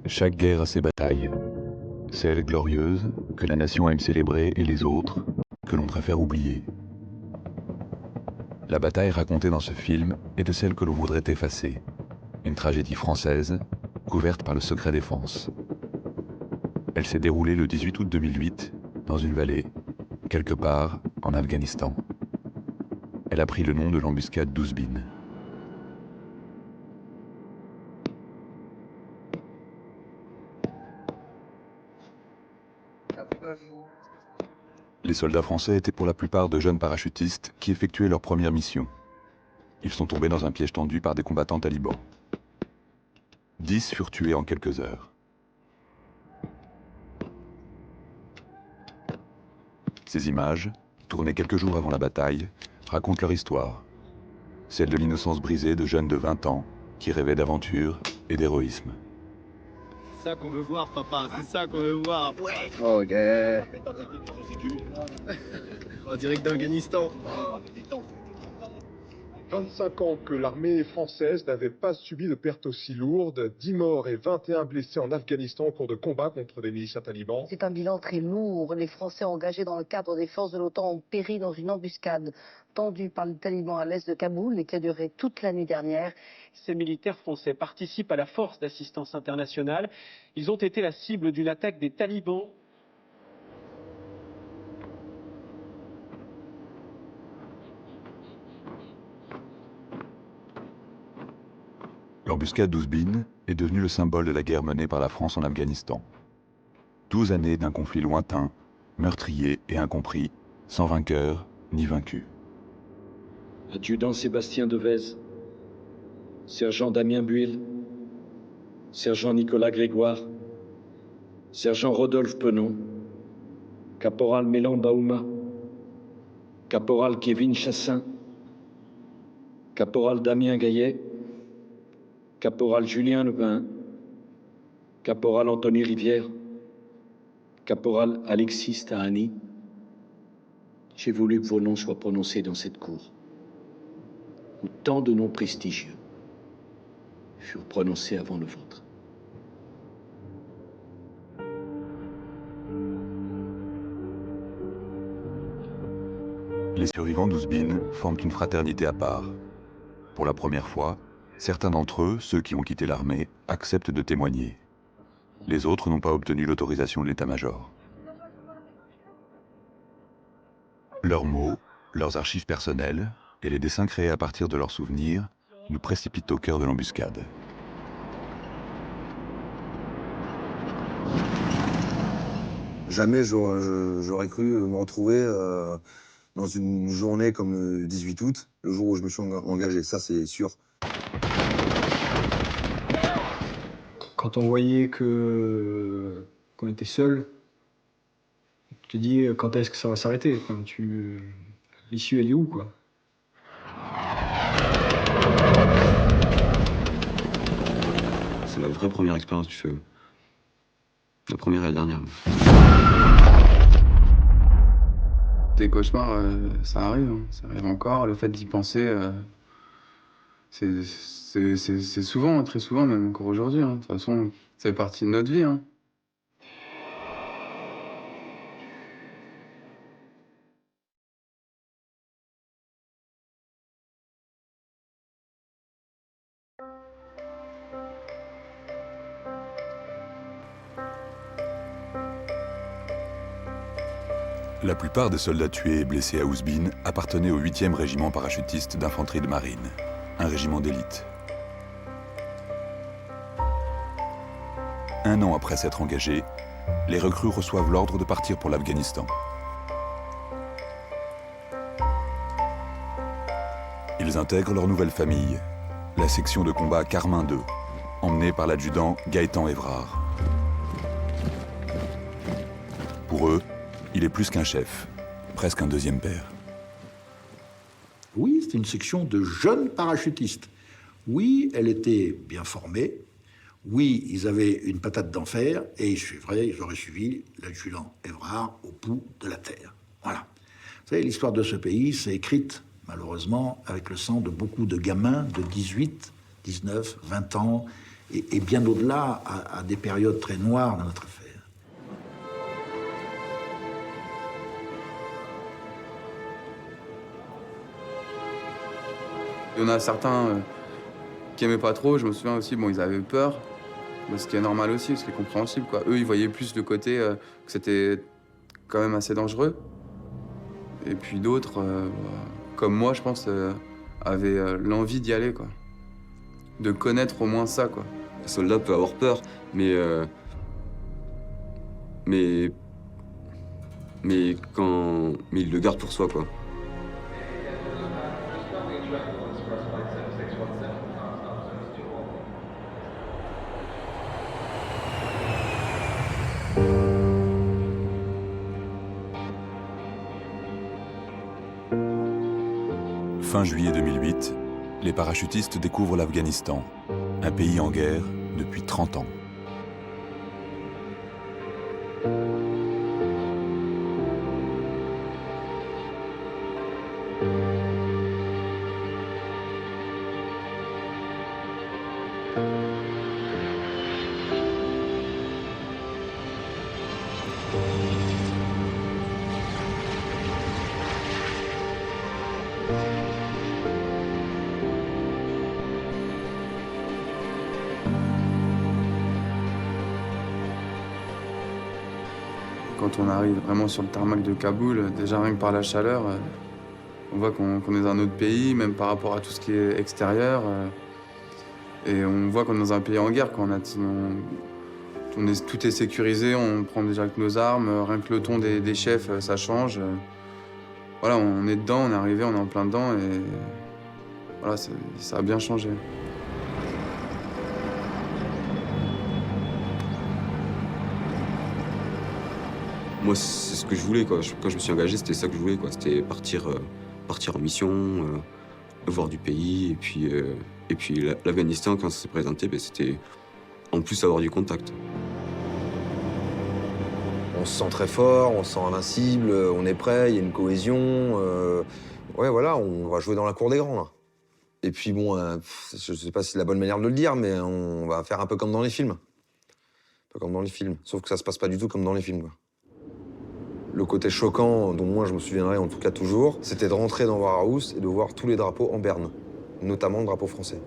Chaque guerre a ses batailles. Celles glorieuses, que la nation aime célébrer, et les autres, que l'on préfère oublier. La bataille racontée dans ce film est de celle que l'on voudrait effacer. Une tragédie française, couverte par le secret défense. Elle s'est déroulée le 18 août 2008, dans une vallée, quelque part en Afghanistan. Elle a pris le nom de l'embuscade d'Ouzbine. Les soldats français étaient pour la plupart de jeunes parachutistes qui effectuaient leur première mission. Ils sont tombés dans un piège tendu par des combattants talibans. 10 furent tués en quelques heures. Ces images, tournées quelques jours avant la bataille, racontent leur histoire. Celle de l'innocence brisée de jeunes de 20 ans qui rêvaient d'aventure et d'héroïsme. C'est ça qu'on veut voir, papa, c'est ça qu'on veut voir. Ouais. Ok. En direct d'Afghanistan. 25 ans que l'armée française n'avait pas subi de pertes aussi lourdes, 10 morts et 21 blessés en Afghanistan au cours de combats contre des miliciens talibans. C'est un bilan très lourd. Les Français engagés dans le cadre des forces de l'OTAN ont péri dans une embuscade tendue par les talibans à l'est de Kaboul et qui a duré toute la nuit dernière. Ces militaires français participent à la force d'assistance internationale. Ils ont été la cible d'une attaque des talibans. L'embuscade d'Ouzbine est devenue le symbole de la guerre menée par la France en Afghanistan. 12 années d'un conflit lointain, meurtrier et incompris, sans vainqueur ni vaincu. Adjudant Sébastien Devez, sergent Damien Buil, sergent Nicolas Grégoire, sergent Rodolphe Penon, caporal Mélan Baouma, caporal Kevin Chassin, caporal Damien Gaillet, caporal Julien Lepin, caporal Anthony Rivière, caporal Alexis Stahani. J'ai voulu que vos noms soient prononcés dans cette cour, où tant de noms prestigieux furent prononcés avant le vôtre. Les survivants d'Ouzbine forment une fraternité à part. Pour la première fois, certains d'entre eux, ceux qui ont quitté l'armée, acceptent de témoigner. Les autres n'ont pas obtenu l'autorisation de l'état-major. Leurs mots, leurs archives personnelles et les dessins créés à partir de leurs souvenirs nous précipitent au cœur de l'embuscade. Jamais j'aurais cru me retrouver dans une journée comme le 18 août, le jour où je me suis engagé, ça c'est sûr. Quand on voyait qu'on était seul, tu te dis quand est-ce que ça va s'arrêter? L'issue elle est où quoi? C'est ma vraie première expérience du feu. La première et la dernière. Des cauchemars, ça arrive, hein. Ça arrive encore. Le fait d'y penser, c'est souvent, très souvent, même encore aujourd'hui. Hein. De toute façon, ça fait partie de notre vie. Hein. La plupart des soldats tués et blessés à Ouzbine appartenaient au 8e régiment parachutiste d'infanterie de marine, un régiment d'élite. Un an après s'être engagés, les recrues reçoivent l'ordre de partir pour l'Afghanistan. Ils intègrent leur nouvelle famille, la section de combat Carmin II, emmenée par l'adjudant Gaëtan Évrard. Pour eux, il est plus qu'un chef, presque un deuxième père. Oui, c'était une section de jeunes parachutistes. Oui, elle était bien formée. Oui, ils avaient une patate d'enfer et ils auraient suivi l'adjudant Évrard au bout de la terre. Voilà. Vous savez, l'histoire de ce pays s'est écrite, malheureusement, avec le sang de beaucoup de gamins de 18, 19, 20 ans et bien au-delà, à des périodes très noires dans notre affaire. Il y en a certains qui aimaient pas trop, je me souviens aussi, bon, ils avaient peur, ce qui est normal aussi, ce qui est compréhensible, quoi. Eux, ils voyaient plus le côté que c'était quand même assez dangereux. Et puis d'autres, comme moi, je pense, avaient l'envie d'y aller, quoi. De connaître au moins ça, quoi. Le soldat peut avoir peur, mais il le garde pour soi, quoi. Fin juillet 2008, les parachutistes découvrent l'Afghanistan, un pays en guerre depuis 30 ans. Quand on arrive vraiment sur le tarmac de Kaboul, déjà rien que par la chaleur, on voit qu'on est dans un autre pays, même par rapport à tout ce qui est extérieur. Et on voit qu'on est dans un pays en guerre, quand tout est sécurisé, on prend déjà avec nos armes, rien que le ton des chefs, ça change. Voilà, on est dedans, on est arrivé, on est en plein dedans et voilà, ça a bien changé. Moi, c'est ce que je voulais, quoi. Quand je me suis engagé, c'était ça que je voulais, quoi. C'était partir en mission, voir du pays. Et puis l'Afghanistan, quand ça s'est présenté, c'était en plus avoir du contact. On se sent très fort, on se sent invincible, on est prêt, il y a une cohésion. Ouais, voilà, on va jouer dans la cour des grands, là. Et puis bon, je sais pas si c'est la bonne manière de le dire, mais on va faire un peu comme dans les films. Un peu comme dans les films, sauf que ça se passe pas du tout comme dans les films, quoi. Le côté choquant, dont moi je me souviendrai en tout cas toujours, c'était de rentrer dans War House et de voir tous les drapeaux en berne, notamment le drapeau français.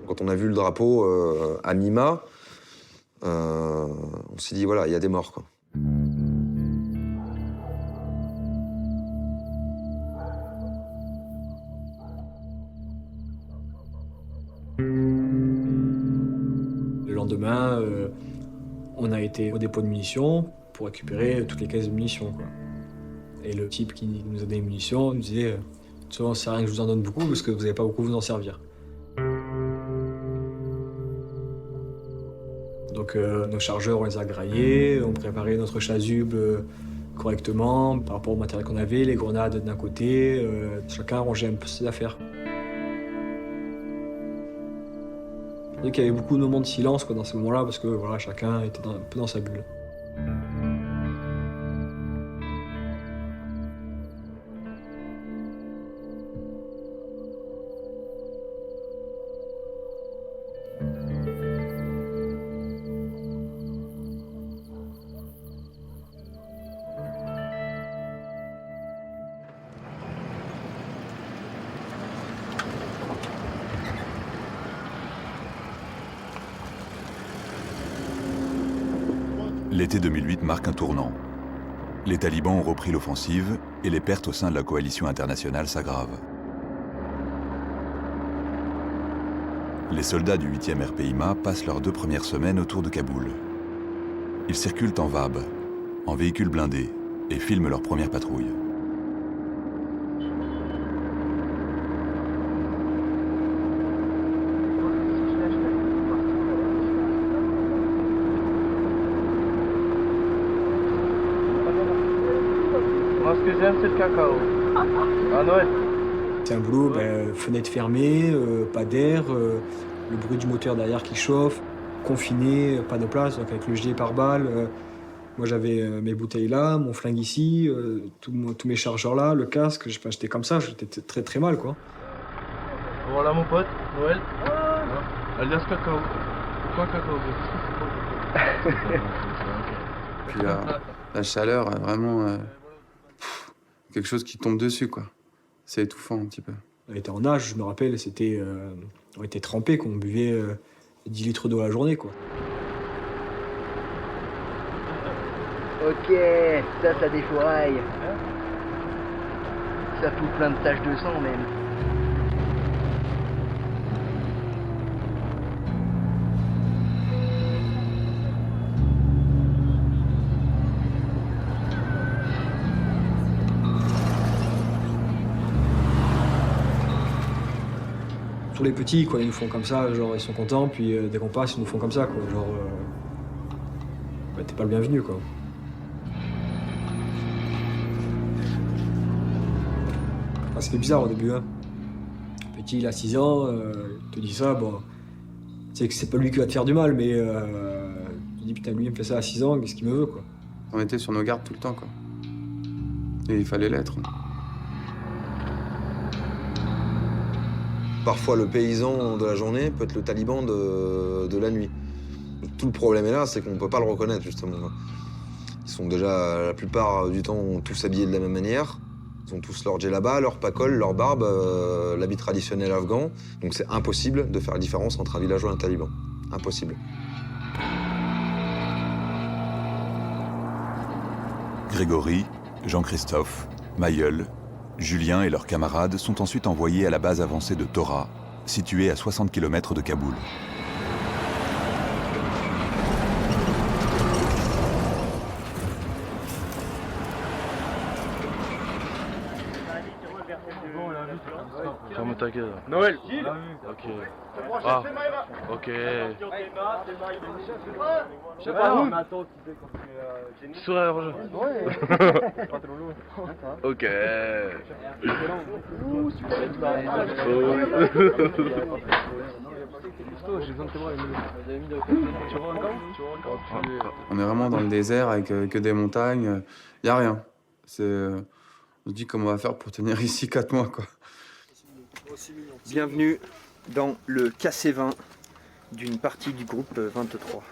Quand on a vu le drapeau à mi-mât, on s'est dit voilà, il y a des morts, quoi. Le lendemain, on a été au dépôt de munitions pour récupérer toutes les caisses de munitions, quoi. Et le type qui nous a donné les munitions nous disait « De toute façon, c'est rien que je vous en donne beaucoup parce que vous n'allez pas beaucoup vous en servir. » Donc nos chargeurs, on les a graillés, on préparait notre chasuble correctement par rapport au matériel qu'on avait, les grenades d'un côté, chacun rangeait un peu ses affaires. Il y avait beaucoup de moments de silence, quoi, dans ces moments-là parce que voilà, chacun était un peu dans sa bulle. L'été 2008 marque un tournant. Les talibans ont repris l'offensive et les pertes au sein de la coalition internationale s'aggravent. Les soldats du 8e RPIMA passent leurs 2 premières semaines autour de Kaboul. Ils circulent en VAB, en véhicule blindé, et filment leur première patrouille. Moi, ce que j'aime, c'est le cacao. À Noël. C'est un boulot, fenêtre fermée, pas d'air, le bruit du moteur derrière qui chauffe, confiné, pas de place, donc avec le gilet pare-balles. Moi j'avais mes bouteilles là, mon flingue ici, tous mes chargeurs là, le casque, j'étais comme ça, j'étais très très mal, quoi. Voilà mon pote, Noël. Alias cacao. Pourquoi cacao? Puis la chaleur, vraiment, quelque chose qui tombe dessus, quoi. C'est étouffant un petit peu. On était en nage, je me rappelle, on était trempés, qu'on buvait 10 litres d'eau à la journée, quoi. Ok, ça défouraille. Ça fout plein de taches de sang même. Sur les petits, quoi, ils nous font comme ça, genre ils sont contents, puis dès qu'on passe, ils nous font comme ça, quoi. Genre, bah, t'es pas le bienvenu, quoi. Ah, ça fait bizarre au début, hein. Petit, il a 6 ans, il te dit ça, bon, tu sais que c'est pas lui qui va te faire du mal, mais tu te dis putain, lui il me fait ça à 6 ans, qu'est-ce qu'il me veut, quoi. On était sur nos gardes tout le temps, quoi. Et il fallait l'être. Parfois, le paysan de la journée peut être le taliban de la nuit. Tout le problème est là, c'est qu'on ne peut pas le reconnaître, justement. Ils sont déjà, la plupart du temps, tous habillés de la même manière. Ils ont tous leur djellaba, leur pakol, leur barbe, l'habit traditionnel afghan. Donc c'est impossible de faire la différence entre un villageois et un taliban. Impossible. Grégory, Jean-Christophe, Mayeul, Julien et leurs camarades sont ensuite envoyés à la base avancée de Tora, située à 60 km de Kaboul. Ferme ta gueule. Noël. Ok. Ah, ok. Je sais pas où. Tu serais Roger. Ok. On est vraiment dans le désert avec que des montagnes. Y a rien. On se dit comment on va faire pour tenir ici 4 mois, quoi. Bienvenue dans le KC20 d'une partie du groupe 23.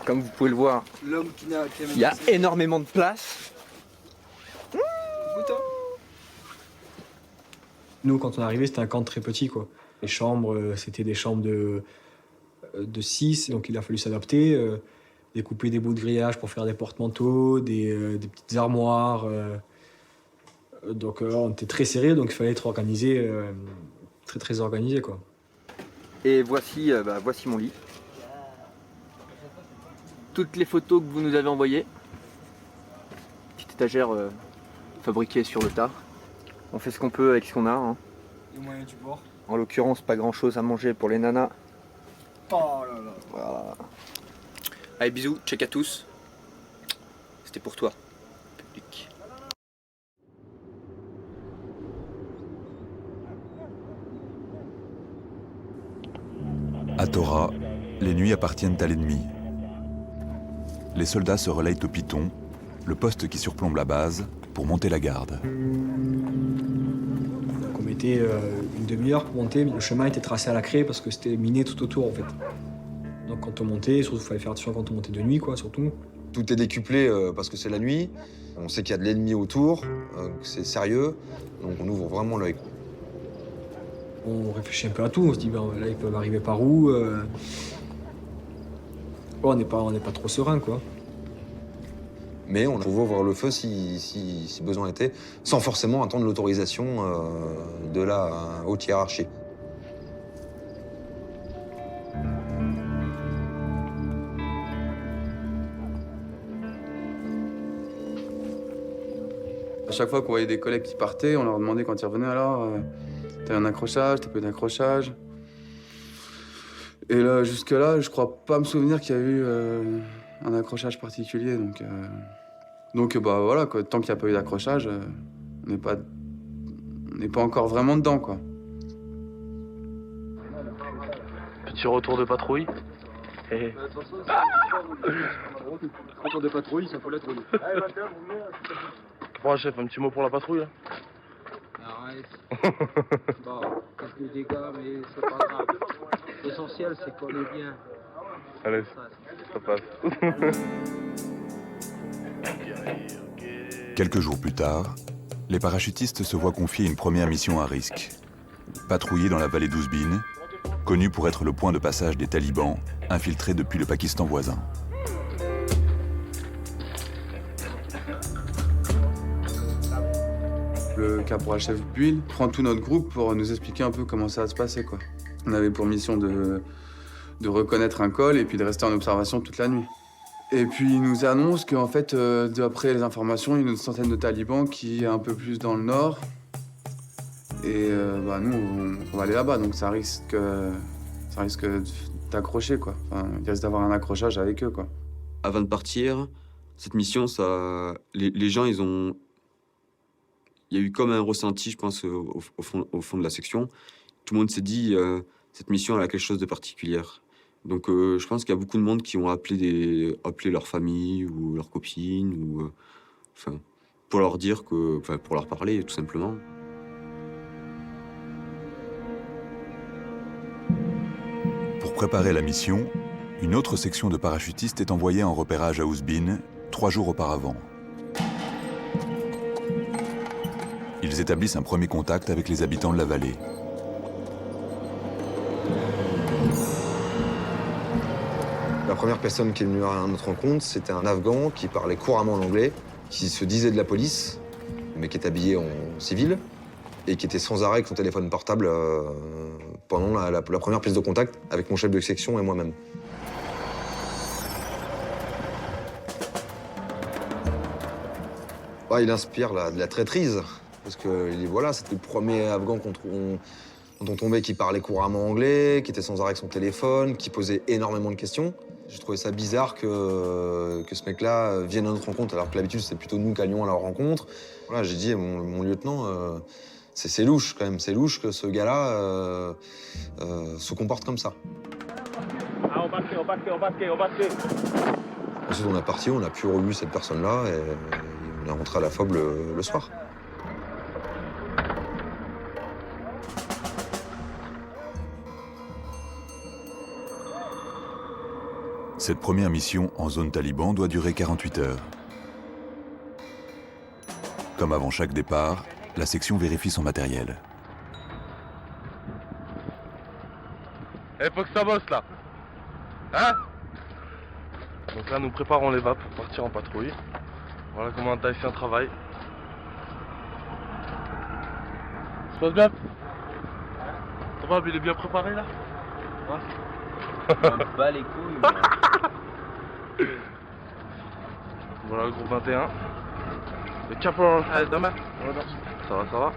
Comme vous pouvez le voir, il y a énormément de place. Nous, quand on est arrivé, c'était un camp très petit, quoi. Les chambres, c'était des chambres de 6, donc il a fallu s'adapter, découper des bouts de grillage pour faire des porte-manteaux, des petites armoires. Donc on était très serré, donc il fallait être organisé, très organisé, quoi. Et voici, voici mon lit. Toutes les photos que vous nous avez envoyées. Petite étagère fabriquée sur le tas. On fait ce qu'on peut avec ce qu'on a. Hein. Les moyens du bord. En l'occurrence, pas grand chose à manger pour les nanas. Oh là là. Voilà. Allez, bisous, check à tous. C'était pour toi, public. À Tora, les nuits appartiennent à l'ennemi. Les soldats se relayent au Piton, le poste qui surplombe la base, pour monter la garde. Donc on mettait une demi-heure pour monter, mais le chemin était tracé à la craie parce que c'était miné tout autour, en fait. Donc quand on montait, surtout il fallait faire attention quand on montait de nuit, quoi, surtout. Tout est décuplé parce que c'est la nuit. On sait qu'il y a de l'ennemi autour, que c'est sérieux. Donc on ouvre vraiment l'œil. On réfléchit un peu à tout, on se dit, ben, là, ils peuvent arriver par où on n'est pas trop serein, quoi. Mais on pouvait ouvrir le feu si besoin était, sans forcément attendre l'autorisation de la haute hiérarchie. À chaque fois qu'on voyait des collègues qui partaient, on leur demandait quand ils revenaient, alors, t'as un accrochage, t'as pas d'accrochage. Et là, jusque-là, je crois pas me souvenir qu'il y a eu un accrochage particulier. Donc bah voilà, quoi, tant qu'il n'y a pas eu d'accrochage, on n'est pas encore vraiment dedans, quoi. Petit retour de patrouille. Et... Retour de patrouille, ça faut la trouille. Bon, chef, un petit mot pour la patrouille, là. Arrête. Bon, quelques dégâts, mais c'est pas grave. L'essentiel, c'est qu'on est bien. Allez, ça passe. Quelques jours plus tard, les parachutistes se voient confier une première mission à risque. Patrouiller dans la vallée d'Ouzbine, connue pour être le point de passage des talibans, infiltrés depuis le Pakistan voisin. Le caporal-chef Buil prend tout notre groupe pour nous expliquer un peu comment ça va se passer, quoi. On avait pour mission de reconnaître un col et puis de rester en observation toute la nuit. Et puis il nous annonce qu'en fait, d'après les informations, il y a une centaine de talibans qui est un peu plus dans le nord. Et nous, on va aller là-bas, donc ça risque d'accrocher, quoi. Enfin, il risque d'avoir un accrochage avec eux, quoi. Avant de partir, cette mission, les gens, il y a eu comme un ressenti, je pense, au fond de la section. Tout le monde s'est dit, cette mission, elle a quelque chose de particulier. Donc je pense qu'il y a beaucoup de monde qui ont appelé leur famille ou leurs copines, pour leur dire pour leur parler, tout simplement. Pour préparer la mission, une autre section de parachutistes est envoyée en repérage à Ouzbine 3 jours auparavant. Ils établissent un premier contact avec les habitants de la vallée. La première personne qui est venue à notre rencontre, c'était un Afghan qui parlait couramment l'anglais, qui se disait de la police, mais qui est habillé en civil, et qui était sans arrêt avec son téléphone portable pendant la première prise de contact avec mon chef de section et moi-même. Il inspire de la traîtrise, parce que voilà, c'était le premier Afghan dont on tombait qui parlait couramment anglais, qui était sans arrêt avec son téléphone, qui posait énormément de questions. J'ai trouvé ça bizarre que ce mec-là vienne à notre rencontre, alors que d'habitude, c'est plutôt nous qui allions à leur rencontre. Voilà, j'ai dit, mon lieutenant, c'est louche quand même, c'est louche que ce gars-là se comporte comme ça. Ensuite, on est parti, on n'a plus revu cette personne-là et on est rentré à la FOB le soir. Cette première mission en zone taliban doit durer 48 heures. Comme avant chaque départ, la section vérifie son matériel. Eh, faut que ça bosse là. Hein? Donc là, nous préparons les VAP pour partir en patrouille. Voilà comment un Tahitien travaille. Ça se passe bien? Ça va, il est bien préparé là? Ouais. Bas les couilles. Voilà le groupe 21. Le caporal. Allez, demain. Ça va, ça va.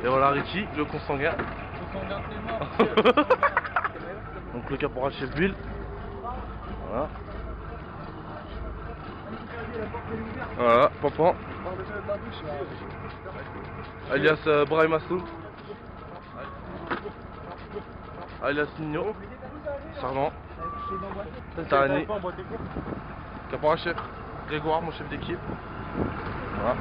Et voilà Richie, le consanguin. Donc le caporal chef Buil. Voilà. Voilà, Pampan. Alias Brahim Assoul. Alias Nino. Sergent. Tahani. Caporal chef. Grégoire, mon chef d'équipe. Voilà.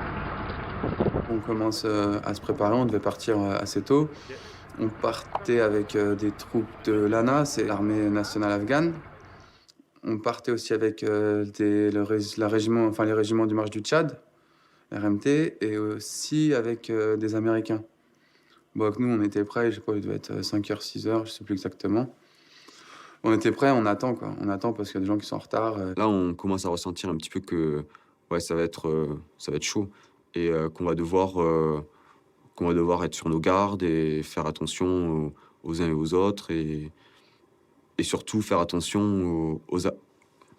On commence à se préparer, on devait partir assez tôt. On partait avec des troupes de l'ANA, c'est l'armée nationale afghane. On partait aussi avec les régiments du Marche du Tchad, RMT, et aussi avec des Américains. Bon, nous, on était prêts, je crois, il devait être 5h, 6h, je sais plus exactement. On était prêts, on attend, quoi. On attend parce qu'il y a des gens qui sont en retard. Là, on commence à ressentir un petit peu que ouais, ça va être chaud et qu'on va devoir être sur nos gardes et faire attention aux uns et aux autres et surtout faire attention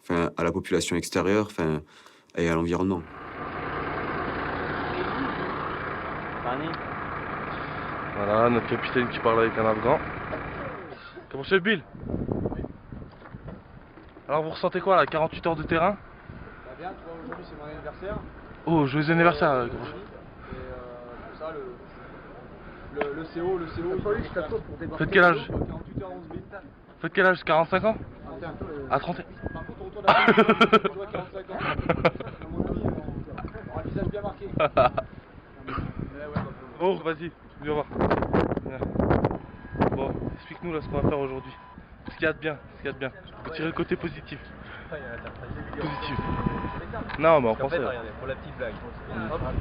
à la population extérieure et à l'environnement. Voilà, notre capitaine qui parle avec un Afghan. Comment chef Bill? Alors vous ressentez quoi là, 48 heures de terrain? Bah bien, tu vois, aujourd'hui c'est mon anniversaire. Oh, joyeux anniversaire. Et pour ça, le CO, Faites quel âge? 48 heures 11 minutes. Faites quel âge? 45 ans? À 30 ans. Par contre, on retourne à 45 ans. Mon ami, on aura le visage bien marqué. Oh, vas-y, viens voir. Viens. Bon, explique-nous là ce qu'on va faire aujourd'hui. qu'il y a de bien, Faut tirer le côté positif. Positif. Non, mais en français. Regardez, pour la petite blague,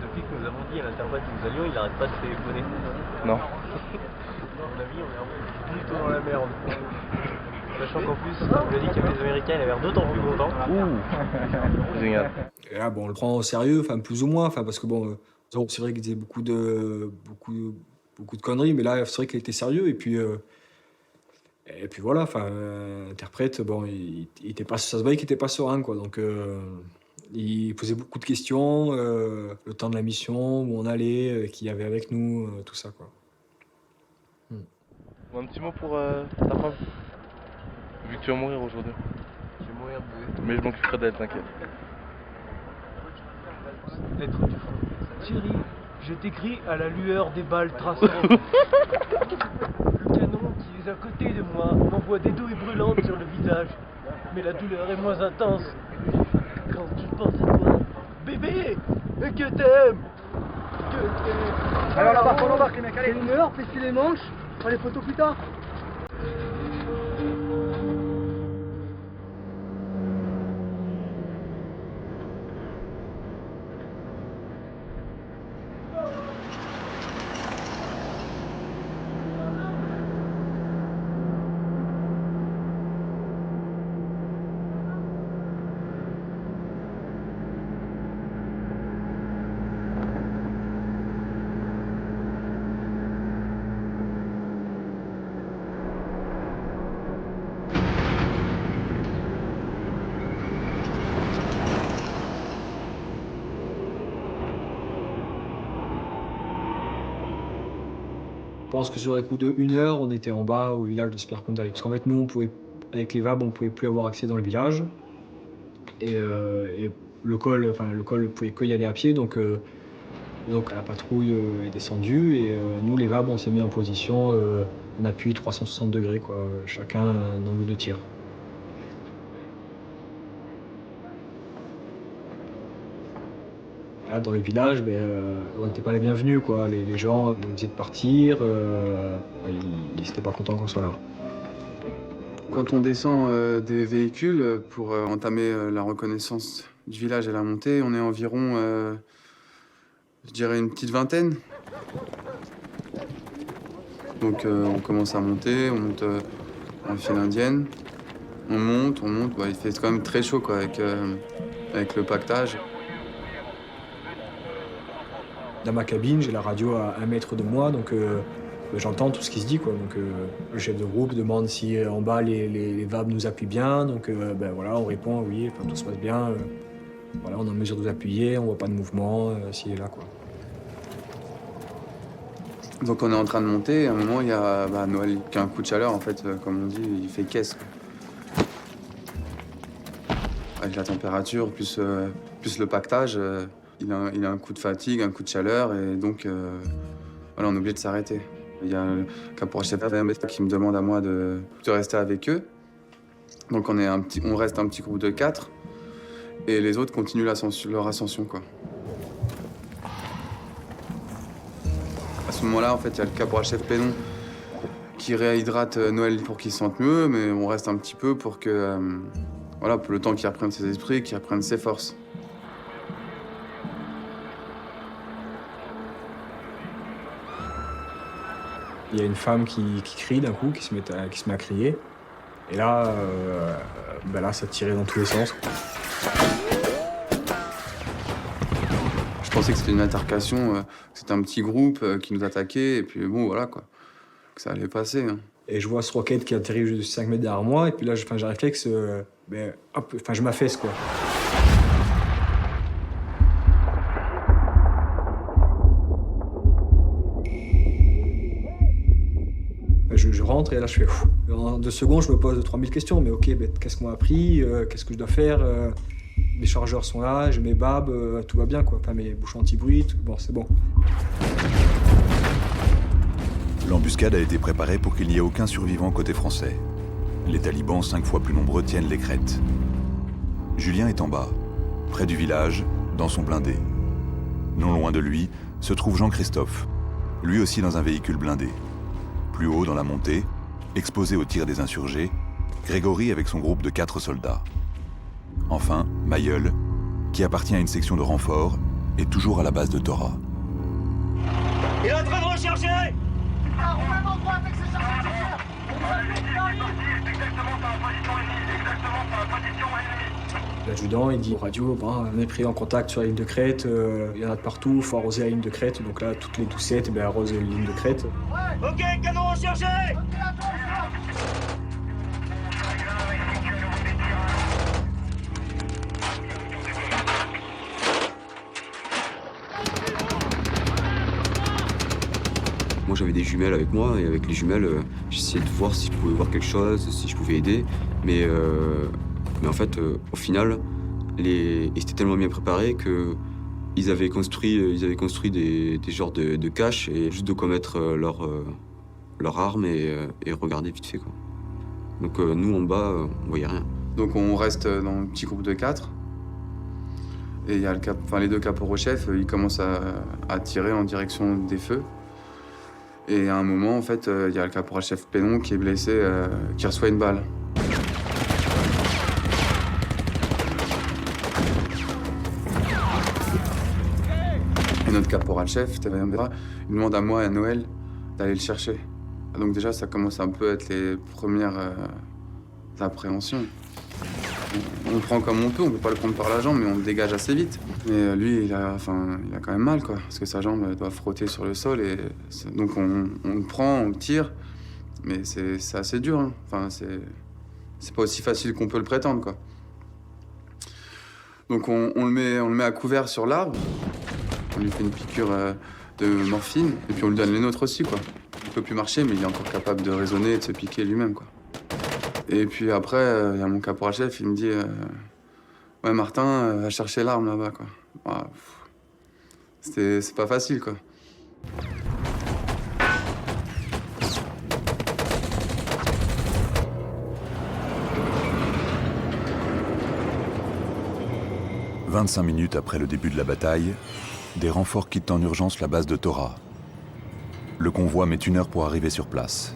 depuis que nous avons dit à l'interprète où nous allions, il n'arrête pas de téléphoner. Non. À mon avis, on est plutôt dans la merde. Sachant qu'en plus, on lui a dit qu'il y avait les Américains, il a l'air d'autant plus content. Ouh. Génial. Et là, bon, on le prend au sérieux, enfin plus ou moins, enfin parce que bon, c'est vrai qu'il disait beaucoup de conneries, mais là, c'est vrai qu'il était sérieux et puis voilà, enfin, interprète, bon, il était pas, ça se voyait qu'il était pas serein, quoi. Donc, il posait beaucoup de questions, le temps de la mission, où on allait, qui y avait avec nous, tout ça, quoi. Un petit mot pour ta femme. Vu que tu vas mourir aujourd'hui. Je vais mourir de... Mais je m'occuperai d'elle, t'inquiète. Lettre du fond. Thierry, je t'écris à la lueur des balles traçantes. Le canon qui est à côté de moi m'envoie des douilles brûlantes sur le visage. Mais la douleur est moins intense quand je pense à toi. Bébé, que t'aimes. Alors là-bas, on embarque les mecs, allez. C'est une heure, plissez les manches, on fera les photos plus tard. Je pense que sur les coups de 1 heure, on était en bas au village de Sperkondal. Parce qu'en fait, nous, avec les VAB, on ne pouvait plus avoir accès dans le village. Et le col ne pouvait que y aller à pied. Donc la patrouille est descendue. Et nous, les VAB, on s'est mis en position en appui 360 degrés, quoi, chacun un angle de tir. Là, dans le village, on n'était pas les bienvenus, quoi. Les gens nous disaient de partir, ils n'étaient pas contents qu'on soit là. Quand on descend des véhicules pour entamer la reconnaissance du village et la montée, on est environ, je dirais, une petite vingtaine. Donc on commence à monter, on monte en file indienne, on monte, il fait quand même très chaud, quoi, avec le pactage. Dans ma cabine, j'ai la radio à 1 mètre de moi, donc j'entends tout ce qui se dit, quoi. Donc le chef de groupe demande si en bas les VAB nous appuient bien, donc voilà, on répond oui, enfin, tout se passe bien. Voilà, on est en mesure de vous appuyer, on voit pas de mouvement, s'il est là, quoi. Donc on est en train de monter, et à un moment il y a Noël qui a un coup de chaleur, en fait, comme on dit, il fait caisse, quoi. Avec la température, plus le pactage, il a un coup de fatigue, un coup de chaleur, et donc voilà, on est obligé de s'arrêter. Il y a le caporal chef qui me demande à moi de rester avec eux. Donc on reste un petit groupe de 4, et les autres continuent leur ascension, quoi. À ce moment-là, en fait, il y a le caporal chef Pénon qui réhydrate Noël pour qu'il se sente mieux, mais on reste un petit peu pour que, voilà, pour le temps qu'il reprenne ses esprits, qu'il reprenne ses forces. Il y a une femme qui crie d'un coup, qui se met à crier. Et là, là, ça tirait dans tous les sens. Je pensais que c'était une altercation, que c'était un petit groupe qui nous attaquait, et puis bon, voilà, quoi, que ça allait passer, hein. Et je vois ce roquette qui atterrit juste 5 mètres derrière moi, et puis là, j'ai un réflexe, je m'affaisse, quoi. Je rentre et là je fais ouf. En 2 secondes je me pose 3000 questions, mais ok, qu'est-ce qu'on m'a appris, qu'est-ce que je dois faire, mes chargeurs sont là, j'ai mes babs, tout va bien, quoi, enfin mes bouchons anti-bruit, bon, c'est bon. L'embuscade a été préparée pour qu'il n'y ait aucun survivant côté français. Les talibans 5 fois plus nombreux tiennent les crêtes. Julien est en bas, près du village, dans son blindé. Non loin de lui se trouve Jean-Christophe, lui aussi dans un véhicule blindé. Plus haut dans la montée, exposé aux tirs des insurgés, Grégory avec son groupe de 4 soldats. Enfin, Mayol, qui appartient à une section de renfort, est toujours à la base de Tora. Il est en train de recharger! Au même endroit avec ses charges de tir! Exactement par la position ennemie! L'adjudant, il dit aux radios, on est pris en contact sur la ligne de crête, il y en a de partout, il faut arroser la ligne de crête. Donc là, toutes les doucettes arrosent la ligne de crête. Ouais. Ok, canon rechargé! Moi j'avais des jumelles avec moi et avec les jumelles j'essayais de voir si je pouvais voir quelque chose, si je pouvais aider. Mais en fait au final ils étaient tellement bien préparés qu'ils avaient construit des genres de caches et juste de quoi mettre leur arme et regarder vite fait quoi. Donc nous en bas on voyait rien. Donc on reste dans le petit groupe de 4. Et il y a les 2 caporaux-chefs, ils commencent à tirer en direction des feux. Et à un moment, en fait, il y a le caporal-chef Pénon qui est blessé, qui reçoit une balle. Et notre caporal-chef, il demande à moi et à Noël d'aller le chercher. Donc déjà, ça commence un peu à être les premières appréhensions. On le prend comme on peut pas le prendre par la jambe, mais on le dégage assez vite. Mais lui, il a quand même mal, quoi, parce que sa jambe doit frotter sur le sol. Et donc on le prend, on le tire, mais c'est assez dur. Hein. Enfin, c'est pas aussi facile qu'on peut le prétendre, quoi. Donc on le met à couvert sur l'arbre, on lui fait une piqûre de morphine, et puis on lui donne les nôtres aussi, quoi. Il peut plus marcher, mais il est encore capable de raisonner et de se piquer lui-même, quoi. Et puis après, il y a mon caporal-chef, il me dit ouais, Martin, va chercher l'arme là-bas, quoi. Ah, c'est pas facile, quoi. « 25 minutes après le début de la bataille, des renforts quittent en urgence la base de Tora. Le convoi met 1 heure pour arriver sur place.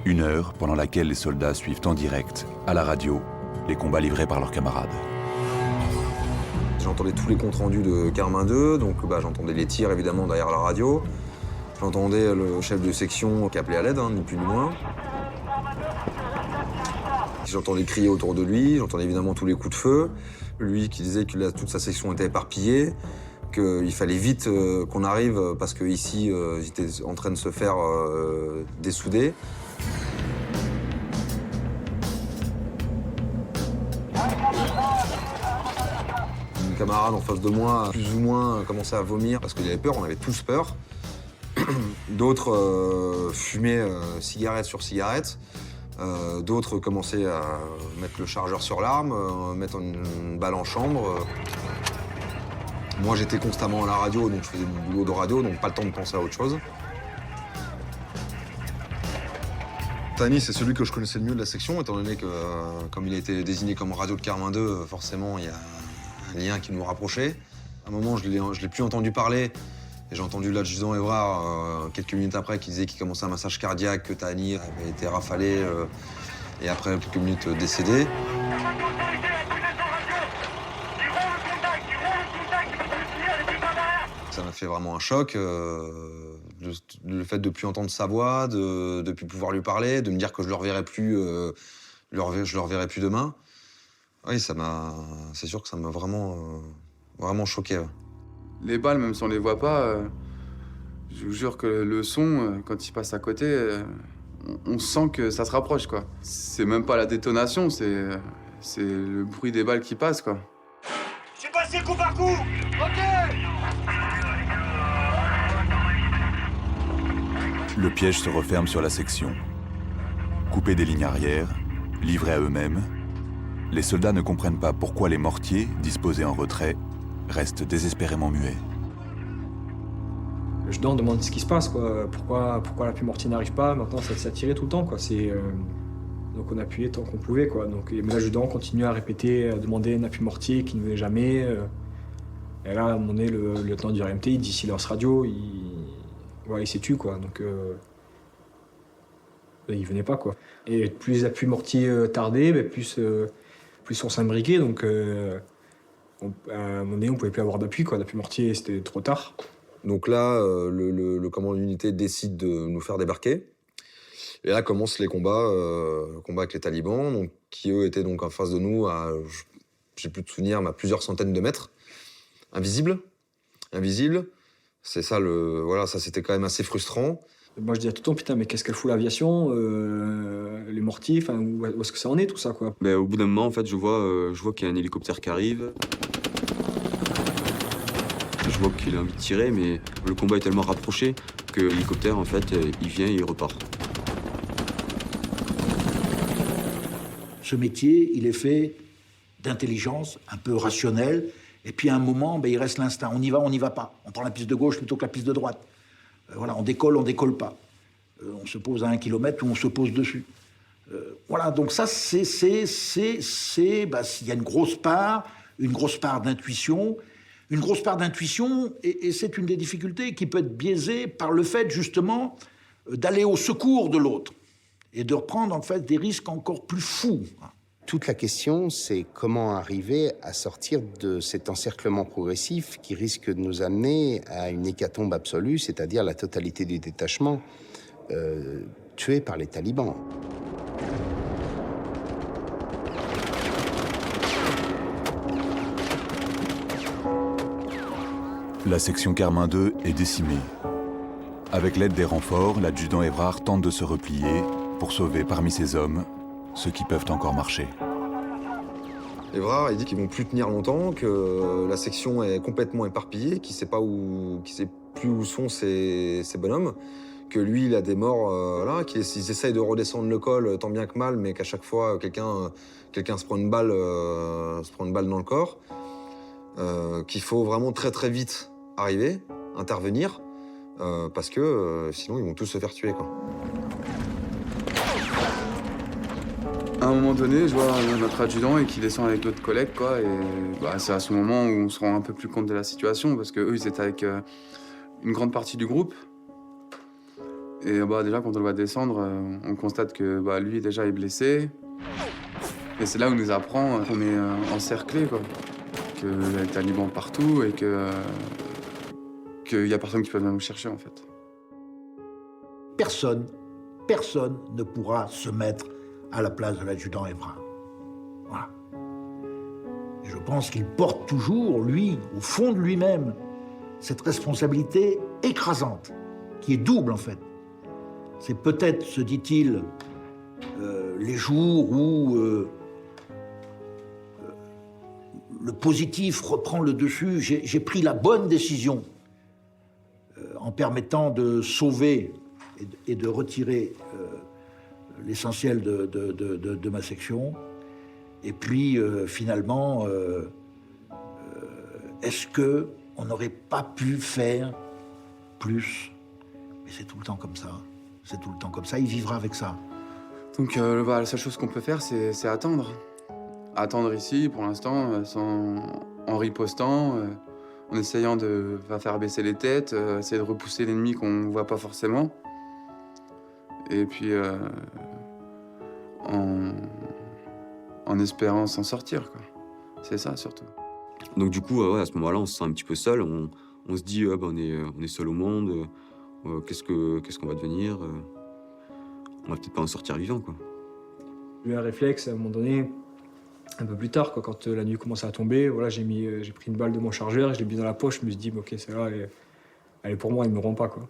1 heure pendant laquelle les soldats suivent en direct, à la radio, les combats livrés par leurs camarades. J'entendais tous les comptes rendus de Carmin 2, donc j'entendais les tirs évidemment derrière la radio. J'entendais le chef de section qui appelait à l'aide, ni plus ni moins. J'entendais crier autour de lui, j'entendais évidemment tous les coups de feu. Lui qui disait que toute sa section était éparpillée, qu'il fallait vite qu'on arrive parce qu'ici, ils étaient en train de se faire dessouder. Une camarade en face de moi, plus ou moins, commençait à vomir parce qu'il avait peur, on avait tous peur. D'autres fumaient cigarette sur cigarette. D'autres commençaient à mettre le chargeur sur l'arme, mettre une balle en chambre. Moi, j'étais constamment à la radio, donc je faisais mon boulot de radio, donc pas le temps de penser à autre chose. Tani, c'est celui que je connaissais le mieux de la section, étant donné que, comme il a été désigné comme radio de Carmin 2, forcément, il y a un lien qui nous rapprochait. À un moment, je l'ai plus entendu parler, et j'ai entendu l'adjudant Évrard, quelques minutes après, qui disait qu'il commençait un massage cardiaque, que Tani avait été rafalé, et après, quelques minutes, décédé. Ça m'a fait vraiment un choc, le fait de ne plus entendre sa voix, de ne plus pouvoir lui parler, de me dire que je ne le reverrai plus, je le reverrai plus demain. Oui, c'est sûr que ça m'a vraiment choqué. Ouais. Les balles, même si on les voit pas, je vous jure que le son, quand il passe à côté, on sent que ça se rapproche, quoi. C'est même pas la détonation, c'est le bruit des balles qui passent, quoi. J'ai passé coup par coup. Ok. Le piège se referme sur la section. Coupés des lignes arrière, livrés à eux-mêmes, les soldats ne comprennent pas pourquoi les mortiers, disposés en retrait, restent désespérément muets. Le adjudant demande ce qui se passe, quoi. Pourquoi l'appui mortier n'arrive pas. Maintenant, ça tirait tout le temps, quoi. Donc on appuyait tant qu'on pouvait, quoi. Donc l'adjudant continue à répéter, à demander un appui mortier qui ne venait jamais. Et là, à un moment donné, le lieutenant du RMT, il dit silence radio, il s'est tué, quoi. Donc Ils venaient pas, quoi. Et plus les appuis mortiers tardaient, plus on s'imbriquait. Donc, à un moment donné, on pouvait plus avoir d'appui, quoi. D'appui mortier, c'était trop tard. Donc là, le commandant d'unité décide de nous faire débarquer. Et là commencent les combats, avec les talibans, donc, qui eux étaient donc en face de nous à, j'ai plus de souvenirs, mais à plusieurs centaines de mètres. Invisibles. C'est ça, ça c'était quand même assez frustrant. Moi je dis à tout le temps, putain, mais qu'est-ce qu'elle fout l'aviation, les mortiers, enfin, où est-ce que ça en est tout ça, quoi. Mais au bout d'un moment, en fait, je vois qu'il y a un hélicoptère qui arrive. Je vois qu'il a envie de tirer, mais le combat est tellement rapproché que l'hélicoptère, en fait, il vient et il repart. Ce métier, il est fait d'intelligence, un peu rationnel, et puis à un moment, il reste l'instinct. On y va, on n'y va pas. On prend la piste de gauche plutôt que la piste de droite. Voilà, on décolle pas. On se pose à 1 kilomètre ou on se pose dessus. Voilà, donc ça, il y a une grosse part d'intuition. Une grosse part d'intuition, et c'est une des difficultés qui peut être biaisée par le fait, justement, d'aller au secours de l'autre et de reprendre, en fait, des risques encore plus fous. Toute la question, c'est comment arriver à sortir de cet encerclement progressif qui risque de nous amener à une hécatombe absolue, c'est-à-dire la totalité du détachement tué par les talibans. La section Carmin 2 est décimée. Avec l'aide des renforts, l'adjudant Évrard tente de se replier pour sauver parmi ses hommes ceux qui peuvent encore marcher. Évrard, il dit qu'ils vont plus tenir longtemps, que la section est complètement éparpillée, qu'il sait plus où sont ses bonhommes, que lui, il a des morts là, qu'ils essayent de redescendre le col tant bien que mal, mais qu'à chaque fois, quelqu'un se prend une balle dans le corps, qu'il faut vraiment très très vite arriver, intervenir, parce que sinon ils vont tous se faire tuer, quoi. À un moment donné, je vois notre adjudant et qui descend avec d'autres collègues, quoi, et c'est à ce moment où on se rend un peu plus compte de la situation, parce qu'eux, ils étaient avec une grande partie du groupe. Et déjà, quand on le voit descendre, on constate que lui, déjà, est blessé. Et c'est là où on nous apprend qu'on est encerclé, quoi. Qu'il y a des talibans partout et qu'il n'y a personne qui peut venir nous chercher, en fait. Personne ne pourra se mettre à la place de l'adjudant Évrard. Voilà. Et je pense qu'il porte toujours, lui, au fond de lui-même, cette responsabilité écrasante, qui est double, en fait. C'est peut-être, se dit-il, les jours où le positif reprend le dessus. J'ai pris la bonne décision en permettant de sauver et de retirer l'essentiel de ma section. Et puis, finalement, est-ce qu'on n'aurait pas pu faire plus? Mais c'est tout le temps comme ça. C'est tout le temps comme ça. Il vivra avec ça. Donc, la seule chose qu'on peut faire, c'est attendre. Attendre ici, pour l'instant, en ripostant, en essayant de faire baisser les têtes, essayer de repousser l'ennemi qu'on ne voit pas forcément. Et puis, en espérant s'en sortir, quoi. C'est ça, surtout. Donc du coup, à ce moment-là, on se sent un petit peu seul. On se dit, on est seul au monde. Qu'est-ce qu'on va devenir? On va peut-être pas en sortir vivant, quoi. J'ai eu un réflexe à un moment donné, un peu plus tard, quoi, quand la nuit commençait à tomber. Voilà, j'ai pris une balle de mon chargeur et je l'ai mis dans la poche. Je me suis dit, ok, celle-là, elle est pour moi, elle me rend pas, quoi.